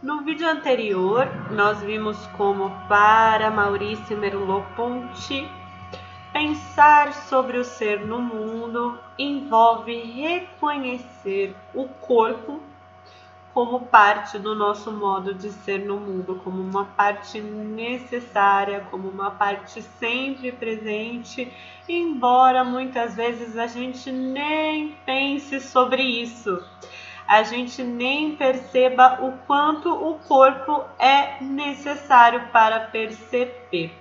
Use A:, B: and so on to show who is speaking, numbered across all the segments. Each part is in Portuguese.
A: No vídeo anterior, nós vimos como para Maurício Merleau-Ponty, pensar sobre o ser no mundo envolve reconhecer o corpo como parte do nosso modo de ser no mundo, como uma parte necessária, como uma parte sempre presente, embora muitas vezes a gente nem pense sobre isso. A gente nem perceba o quanto o corpo é necessário para perceber.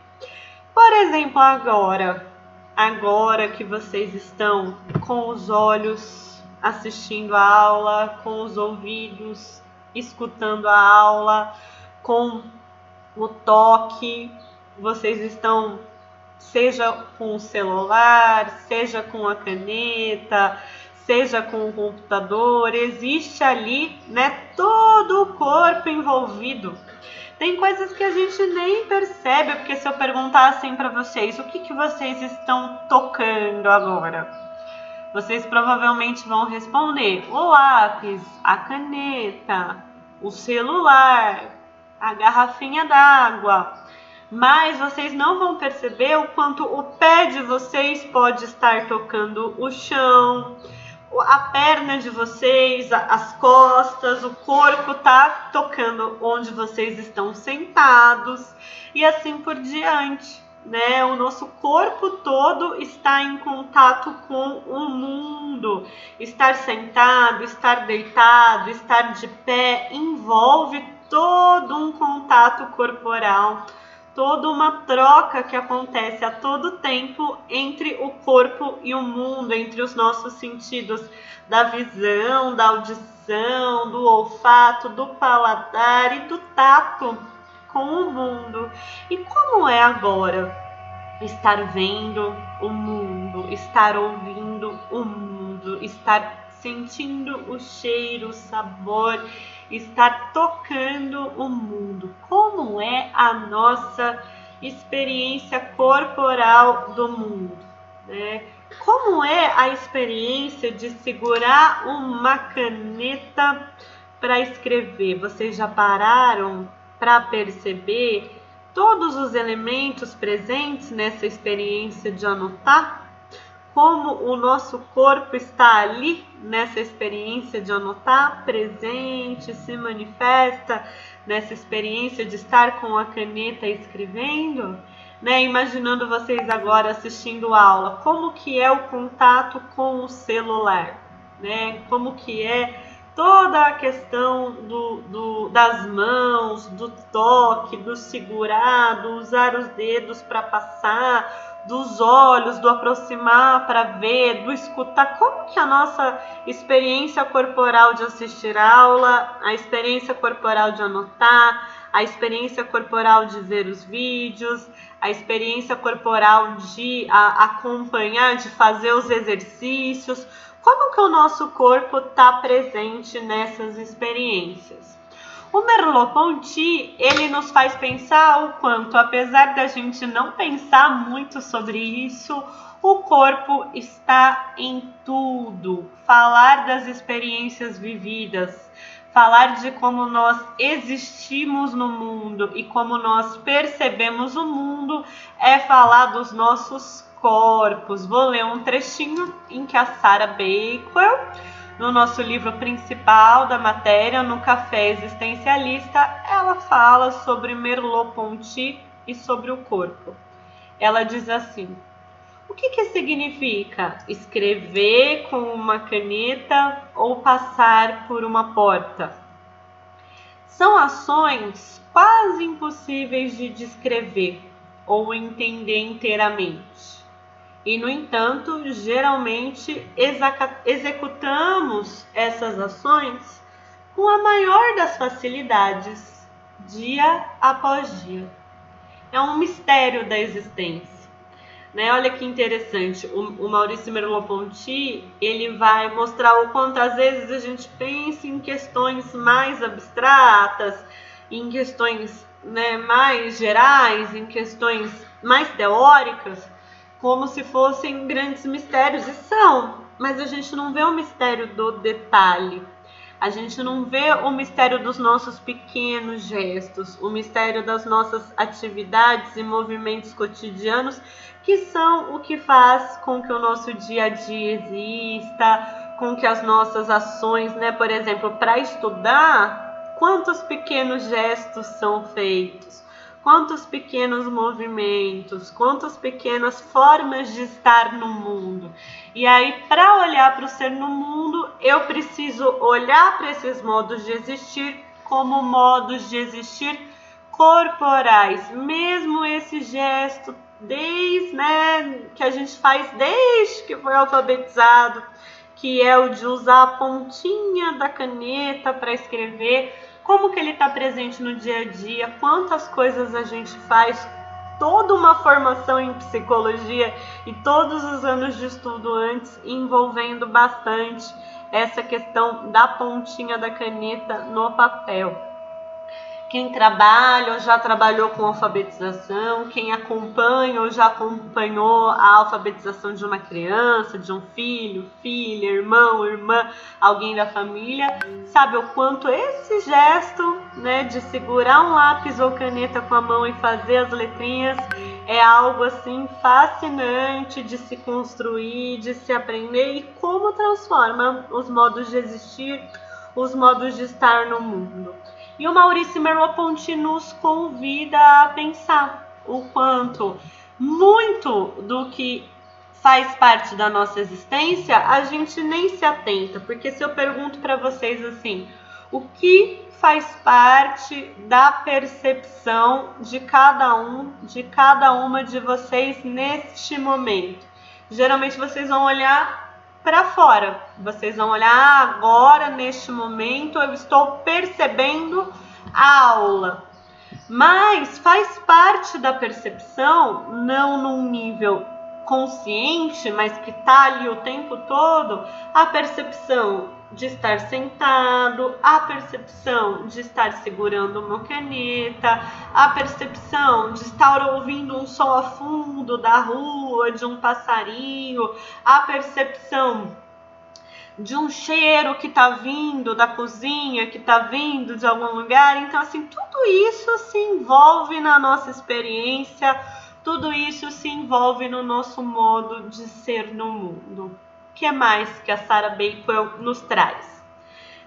A: Por exemplo, agora que vocês estão com os olhos assistindo a aula, com os ouvidos escutando a aula, com o toque, vocês estão seja com o celular, seja com a caneta, seja com o computador, existe ali, todo o corpo envolvido. Tem coisas que a gente nem percebe, porque se eu perguntar assim para vocês, o que vocês estão tocando agora? Vocês provavelmente vão responder o lápis, a caneta, o celular, a garrafinha d'água. Mas vocês não vão perceber o quanto o pé de vocês pode estar tocando o chão, a perna de vocês, as costas, o corpo tá tocando onde vocês estão sentados e assim por diante, O nosso corpo todo está em contato com o mundo. Estar sentado, estar deitado, estar de pé envolve todo um contato corporal, toda uma troca que acontece a todo tempo entre o corpo e o mundo, entre os nossos sentidos da visão, da audição, do olfato, do paladar e do tato com o mundo. E como é agora estar vendo o mundo, estar ouvindo o mundo, estar sentindo o cheiro, o sabor, estar tocando o mundo? Como é a nossa experiência corporal do mundo, Como é a experiência de segurar uma caneta para escrever? Vocês já pararam para perceber todos os elementos presentes nessa experiência de anotar? Como o nosso corpo está ali nessa experiência de anotar, presente, se manifesta nessa experiência de estar com a caneta escrevendo? Imaginando vocês agora assistindo aula, como que é o contato com o celular, Como que é toda a questão das mãos, do toque, do segurar, do usar os dedos para passar, dos olhos, do aproximar para ver, do escutar. Como que a nossa experiência corporal de assistir aula, a experiência corporal de anotar, a experiência corporal de ver os vídeos, a experiência corporal de acompanhar, de fazer os exercícios, como que o nosso corpo está presente nessas experiências? O Merleau-Ponty, ele nos faz pensar o quanto, apesar da gente não pensar muito sobre isso, o corpo está em tudo. Falar das experiências vividas, falar de como nós existimos no mundo e como nós percebemos o mundo é falar dos nossos corpos. Vou ler um trechinho em que a Sarah Bakewell, no nosso livro principal da matéria, no Café Existencialista, ela fala sobre Merleau-Ponty e sobre o corpo. Ela diz assim: o que significa escrever com uma caneta ou passar por uma porta? São ações quase impossíveis de descrever ou entender inteiramente. E, no entanto, geralmente executamos essas ações com a maior das facilidades, dia após dia. É um mistério da existência. Olha que interessante, o Maurício Merleau-Ponty, ele vai mostrar o quanto às vezes a gente pensa em questões mais abstratas, em questões mais gerais, em questões mais teóricas, como se fossem grandes mistérios, e são, mas a gente não vê o mistério do detalhe. A gente não vê o mistério dos nossos pequenos gestos, o mistério das nossas atividades e movimentos cotidianos, que são o que faz com que o nosso dia a dia exista, com que as nossas ações, né? Por exemplo, para estudar, quantos pequenos gestos são feitos? Quantos pequenos movimentos, quantas pequenas formas de estar no mundo. E aí, para olhar para o ser no mundo, eu preciso olhar para esses modos de existir como modos de existir corporais. Mesmo esse gesto, que a gente faz desde que foi alfabetizado, que é o de usar a pontinha da caneta para escrever, como que ele está presente no dia a dia, quantas coisas a gente faz, toda uma formação em psicologia e todos os anos de estudo antes envolvendo bastante essa questão da pontinha da caneta no papel. Quem trabalha ou já trabalhou com alfabetização, quem acompanha ou já acompanhou a alfabetização de uma criança, de um filho, filha, irmão, irmã, alguém da família, sabe o quanto esse gesto, né, de segurar um lápis ou caneta com a mão e fazer as letrinhas é algo assim fascinante de se construir, de se aprender, e como transforma os modos de existir, os modos de estar no mundo. E o Maurício Merleau-Ponty nos convida a pensar o quanto muito do que faz parte da nossa existência a gente nem se atenta. Porque se eu pergunto para vocês assim, o que faz parte da percepção de cada uma de vocês neste momento? Geralmente vocês vão olhar para fora, vocês vão olhar agora, neste momento, eu estou percebendo a aula. Mas faz parte da percepção, não num nível consciente, mas que está ali o tempo todo, a percepção de estar sentado, a percepção de estar segurando uma caneta, a percepção de estar ouvindo um som a fundo da rua, de um passarinho, a percepção de um cheiro que está vindo da cozinha, que está vindo de algum lugar. Então, assim, tudo isso se envolve na nossa experiência, tudo isso se envolve no nosso modo de ser no mundo. O que mais que a Sarah Bakewell nos traz?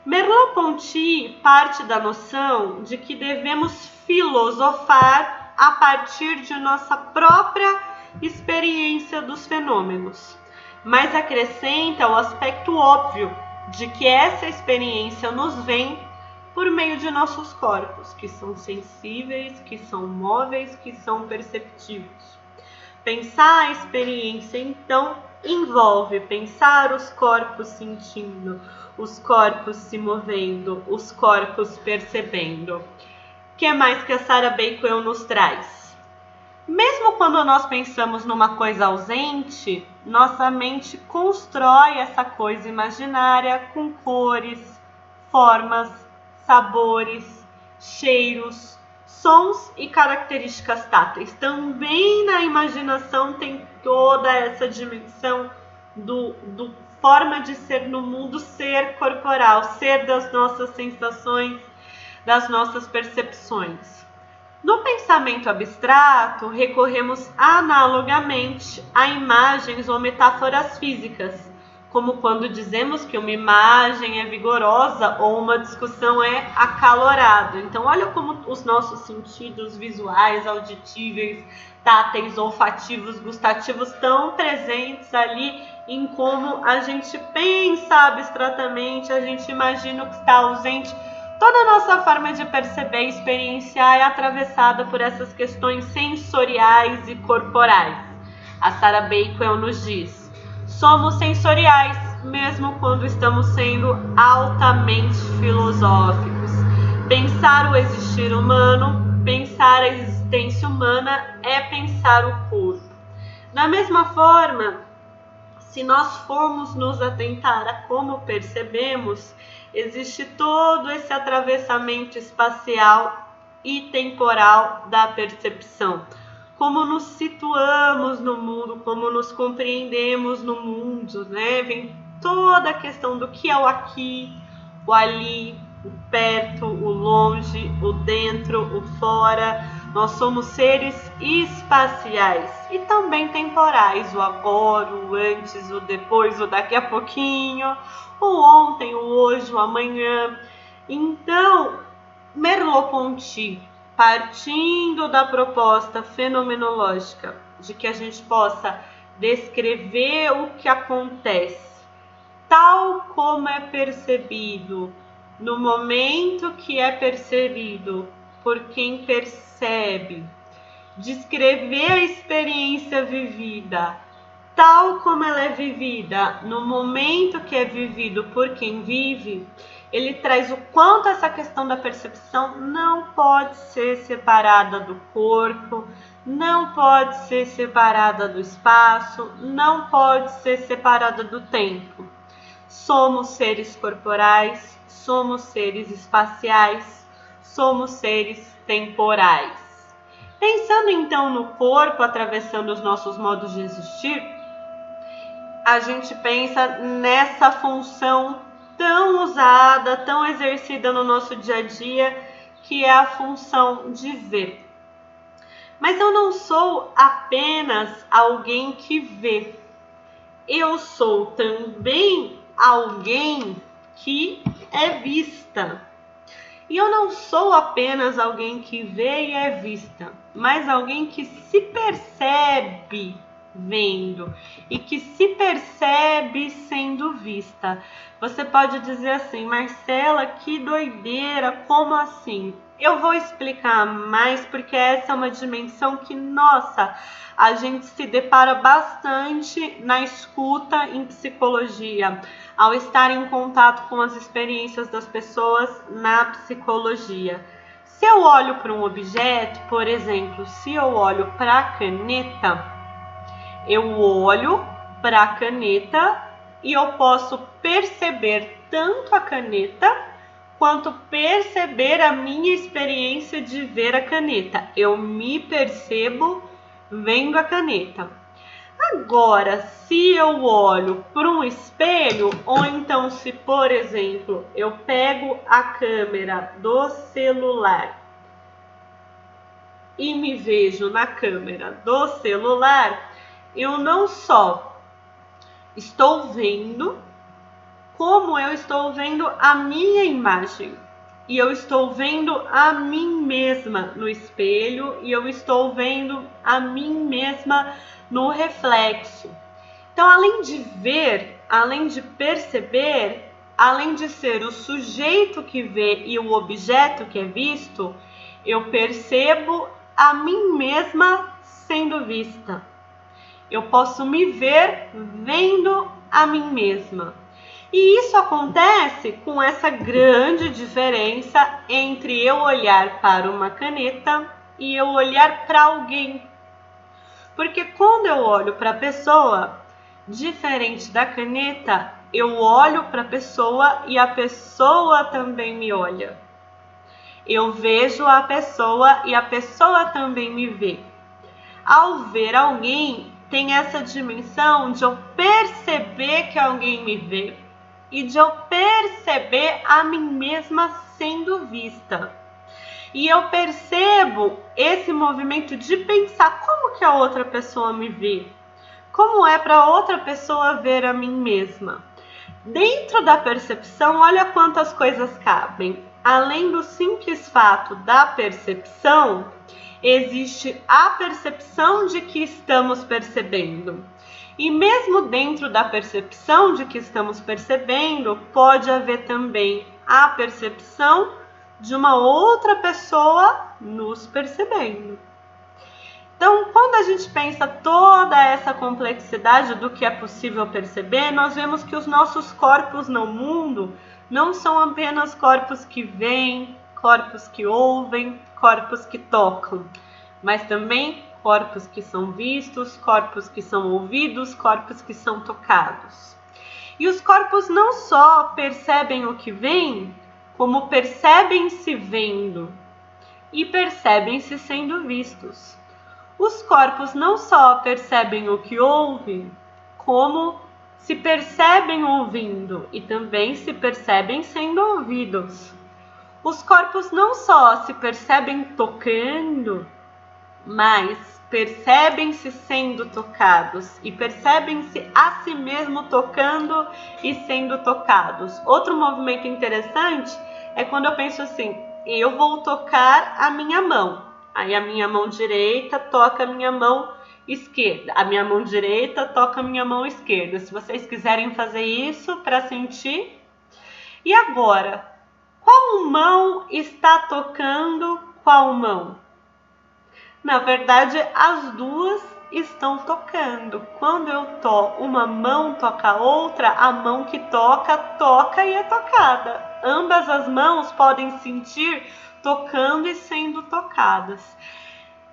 A: Merleau-Ponty parte da noção de que devemos filosofar a partir de nossa própria experiência dos fenômenos, mas acrescenta o aspecto óbvio de que essa experiência nos vem por meio de nossos corpos, que são sensíveis, que são móveis, que são perceptivos. Pensar a experiência, então, envolve pensar os corpos sentindo, os corpos se movendo, os corpos percebendo. O que mais que a Sarah Bakewell nos traz? Mesmo quando nós pensamos numa coisa ausente, nossa mente constrói essa coisa imaginária com cores, formas, sabores, cheiros, sons e características táteis. Também na imaginação tem toda essa dimensão do forma de ser no mundo, ser corporal, ser das nossas sensações, das nossas percepções. No pensamento abstrato, recorremos analogamente a imagens ou metáforas físicas, como quando dizemos que uma imagem é vigorosa ou uma discussão é acalorada. Então, olha como os nossos sentidos visuais, auditíveis, táteis, olfativos, gustativos estão presentes ali em como a gente pensa abstratamente, a gente imagina o que está ausente. Toda a nossa forma de perceber e experienciar é atravessada por essas questões sensoriais e corporais. A Sarah Bakewell nos diz: somos sensoriais, mesmo quando estamos sendo altamente filosóficos. Pensar o existir humano, pensar a existência humana é pensar o corpo. Da mesma forma, se nós formos nos atentar a como percebemos, existe todo esse atravessamento espacial e temporal da percepção. Como nos situamos no mundo, como nos compreendemos no mundo, né? Vem toda a questão do que é o aqui, o ali, o perto, o longe, o dentro, o fora. Nós somos seres espaciais e também temporais, o agora, o antes, o depois, o daqui a pouquinho, o ontem, o hoje, o amanhã. Então, Merleau-Ponty, partindo da proposta fenomenológica de que a gente possa descrever o que acontece tal como é percebido, no momento que é percebido por quem percebe, descrever a experiência vivida tal como ela é vivida, no momento que é vivido por quem vive, ele traz o quanto essa questão da percepção não pode ser separada do corpo, não pode ser separada do espaço, não pode ser separada do tempo. Somos seres corporais, somos seres espaciais, somos seres temporais. Pensando então no corpo atravessando os nossos modos de existir, a gente pensa nessa função tão usada, tão exercida no nosso dia a dia, que é a função de ver. Mas eu não sou apenas alguém que vê. Eu sou também alguém que é vista. E eu não sou apenas alguém que vê e é vista, mas alguém que se percebe vendo e que se percebe sendo vista. Você pode dizer assim: Marcela, que doideira, como assim? Eu vou explicar mais, porque essa é uma dimensão que, nossa, a gente se depara bastante na escuta em psicologia, ao estar em contato com as experiências das pessoas na psicologia. Se eu olho para um objeto, por exemplo, se eu olho para a caneta, eu olho para a caneta e eu posso perceber tanto a caneta quanto perceber a minha experiência de ver a caneta. Eu me percebo vendo a caneta. Agora, se eu olho para um espelho, ou então se, por exemplo, eu pego a câmera do celular e me vejo na câmera do celular, eu não só estou vendo, como eu estou vendo a minha imagem. E eu estou vendo a mim mesma no espelho e eu estou vendo a mim mesma no reflexo. Então, além de ver, além de perceber, além de ser o sujeito que vê e o objeto que é visto, eu percebo a mim mesma sendo vista. Eu posso me ver vendo a mim mesma. E isso acontece com essa grande diferença entre eu olhar para uma caneta e eu olhar para alguém. Porque quando eu olho para a pessoa, diferente da caneta, eu olho para a pessoa e a pessoa também me olha. Eu vejo a pessoa e a pessoa também me vê. Ao ver alguém, tem essa dimensão de eu perceber que alguém me vê e de eu perceber a mim mesma sendo vista. E eu percebo esse movimento de pensar como que a outra pessoa me vê, como é para outra pessoa ver a mim mesma. Dentro da percepção, olha quantas coisas cabem. Além do simples fato da percepção, existe a percepção de que estamos percebendo. E mesmo dentro da percepção de que estamos percebendo, pode haver também a percepção de uma outra pessoa nos percebendo. Então, quando a gente pensa toda essa complexidade do que é possível perceber, nós vemos que os nossos corpos no mundo não são apenas corpos que veem, corpos que ouvem, corpos que tocam, mas também corpos que são vistos, corpos que são ouvidos, corpos que são tocados. E os corpos não só percebem o que vem, como percebem-se vendo e percebem-se sendo vistos. Os corpos não só percebem o que ouvem, como se percebem ouvindo e também se percebem sendo ouvidos. Os corpos não só se percebem tocando, mas percebem-se sendo tocados e percebem-se a si mesmo tocando e sendo tocados. Outro movimento interessante é quando eu penso assim, eu vou tocar a minha mão. Aí a minha mão direita toca a minha mão esquerda. A minha mão direita toca a minha mão esquerda. Se vocês quiserem fazer isso para sentir. E agora, qual mão está tocando qual mão? Na verdade, as duas estão tocando. Quando eu toco, uma mão toca a outra, a mão que toca, toca e é tocada. Ambas as mãos podem sentir tocando e sendo tocadas.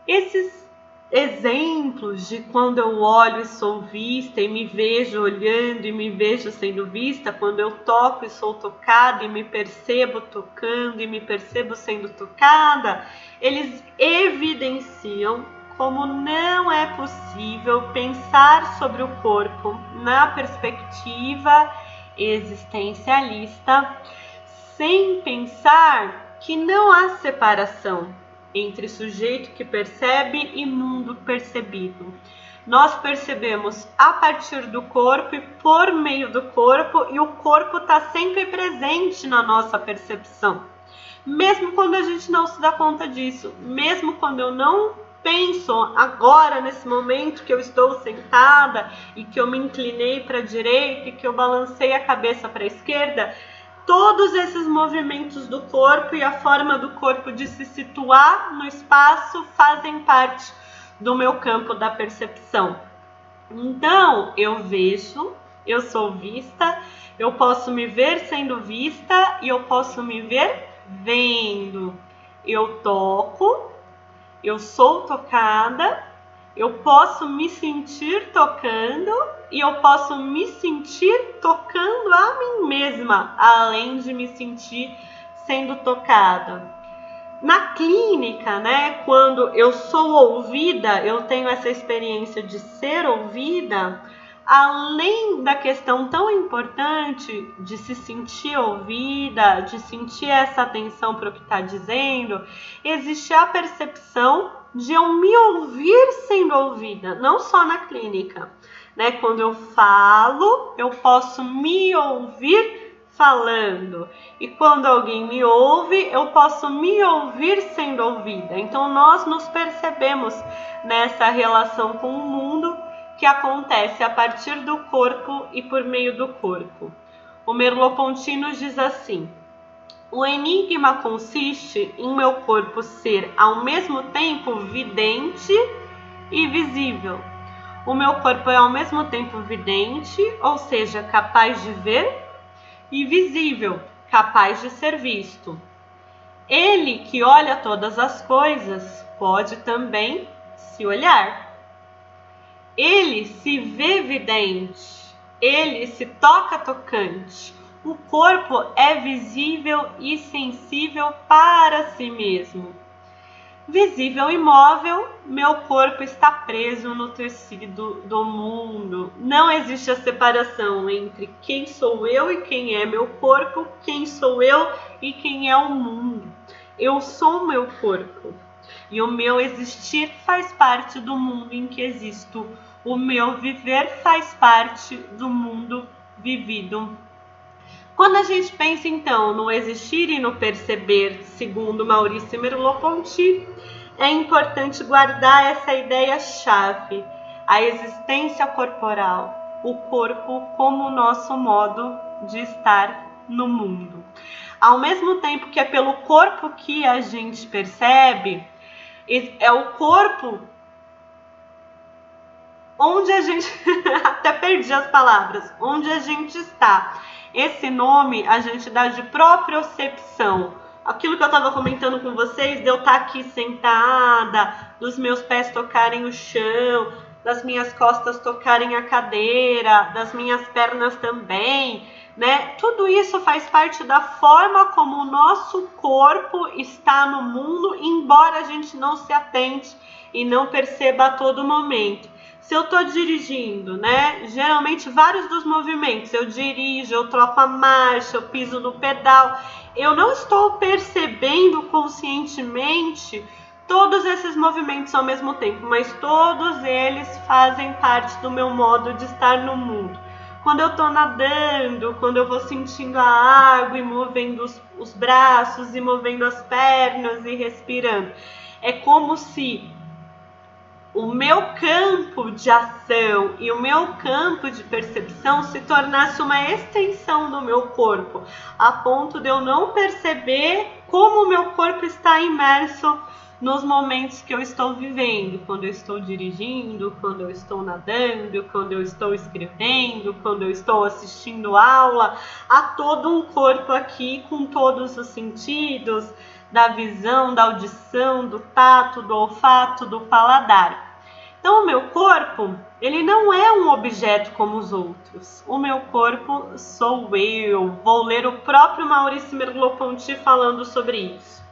A: Esses exemplos de quando eu olho e sou vista e me vejo olhando e me vejo sendo vista, quando eu toco e sou tocada e me percebo tocando e me percebo sendo tocada, eles evidenciam como não é possível pensar sobre o corpo na perspectiva existencialista sem pensar que não há separação entre sujeito que percebe e mundo percebido. Nós percebemos a partir do corpo e por meio do corpo, e o corpo está sempre presente na nossa percepção. Mesmo quando a gente não se dá conta disso, mesmo quando eu não penso agora, nesse momento que eu estou sentada e que eu me inclinei para a direita e que eu balancei a cabeça para a esquerda, todos esses movimentos do corpo e a forma do corpo de se situar no espaço fazem parte do meu campo da percepção. Então, eu vejo, eu sou vista, eu posso me ver sendo vista e eu posso me ver vendo. Eu toco, eu sou tocada, eu posso me sentir tocando e eu posso me sentir tocando a mim mesma, além de me sentir sendo tocada. Na clínica, quando eu sou ouvida, eu tenho essa experiência de ser ouvida, além da questão tão importante de se sentir ouvida, de sentir essa atenção para o que está dizendo, existe a percepção de eu me ouvir sendo ouvida, não só na clínica. Quando eu falo, eu posso me ouvir falando. E quando alguém me ouve, eu posso me ouvir sendo ouvida. Então, nós nos percebemos nessa relação com o mundo que acontece a partir do corpo e por meio do corpo. O Merleau-Ponty diz assim: o enigma consiste em meu corpo ser ao mesmo tempo vidente e visível. O meu corpo é ao mesmo tempo vidente, ou seja, capaz de ver, e visível, capaz de ser visto. Ele que olha todas as coisas pode também se olhar. Ele se vê vidente, ele se toca tocante. O corpo é visível e sensível para si mesmo. Visível e móvel, meu corpo está preso no tecido do mundo. Não existe a separação entre quem sou eu e quem é meu corpo, quem sou eu e quem é o mundo. Eu sou o meu corpo e o meu existir faz parte do mundo em que existo. O meu viver faz parte do mundo vivido. Quando a gente pensa, então, no existir e no perceber, segundo Maurice Merleau-Ponty, é importante guardar essa ideia-chave, a existência corporal, o corpo como o nosso modo de estar no mundo. Ao mesmo tempo que é pelo corpo que a gente percebe, é o corpo onde a gente... até perdi as palavras. Onde a gente está. Esse nome a gente dá de propriocepção. Aquilo que eu estava comentando com vocês, de eu estar aqui sentada, dos meus pés tocarem o chão, das minhas costas tocarem a cadeira, das minhas pernas também, Tudo isso faz parte da forma como o nosso corpo está no mundo, embora a gente não se atente e não perceba a todo momento. Se eu tô dirigindo, né? Geralmente vários dos movimentos, eu dirijo, eu troco a marcha, eu piso no pedal. Eu não estou percebendo conscientemente todos esses movimentos ao mesmo tempo, mas todos eles fazem parte do meu modo de estar no mundo. Quando eu tô nadando, quando eu vou sentindo a água e movendo os braços e movendo as pernas e respirando, é como se o meu campo de ação e o meu campo de percepção se tornasse uma extensão do meu corpo, a ponto de eu não perceber como o meu corpo está imerso nos momentos que eu estou vivendo, quando eu estou dirigindo, quando eu estou nadando, quando eu estou escrevendo, quando eu estou assistindo aula. Há todo um corpo aqui com todos os sentidos, da visão, da audição, do tato, do olfato, do paladar. Então o meu corpo, ele não é um objeto como os outros. O meu corpo sou eu. Vou ler o próprio Maurício Merleau-Ponty falando sobre isso.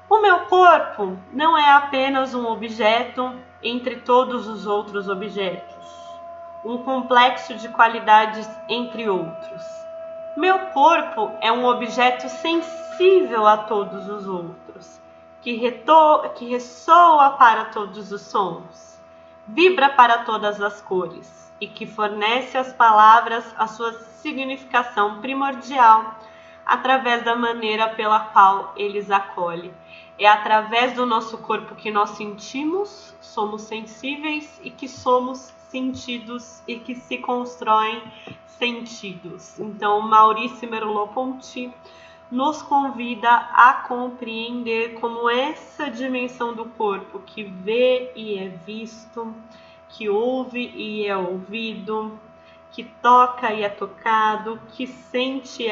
A: O meu corpo não é apenas um objeto entre todos os outros objetos, um complexo de qualidades entre outros. Meu corpo é um objeto sensível a todos os outros, que ressoa para todos os sons, vibra para todas as cores e que fornece às palavras a sua significação primordial através da maneira pela qual eles acolhem. É através do nosso corpo que nós sentimos, somos sensíveis e que somos sentidos e que se constroem sentidos. Então, Maurício Merleau-Ponty nos convida a compreender como essa dimensão do corpo que vê e é visto, que ouve e é ouvido, que toca e é tocado, que sente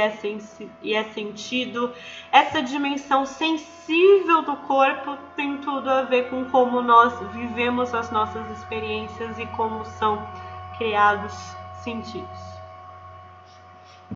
A: e é sentido, essa dimensão sensível do corpo tem tudo a ver com como nós vivemos as nossas experiências e como são criados sentidos.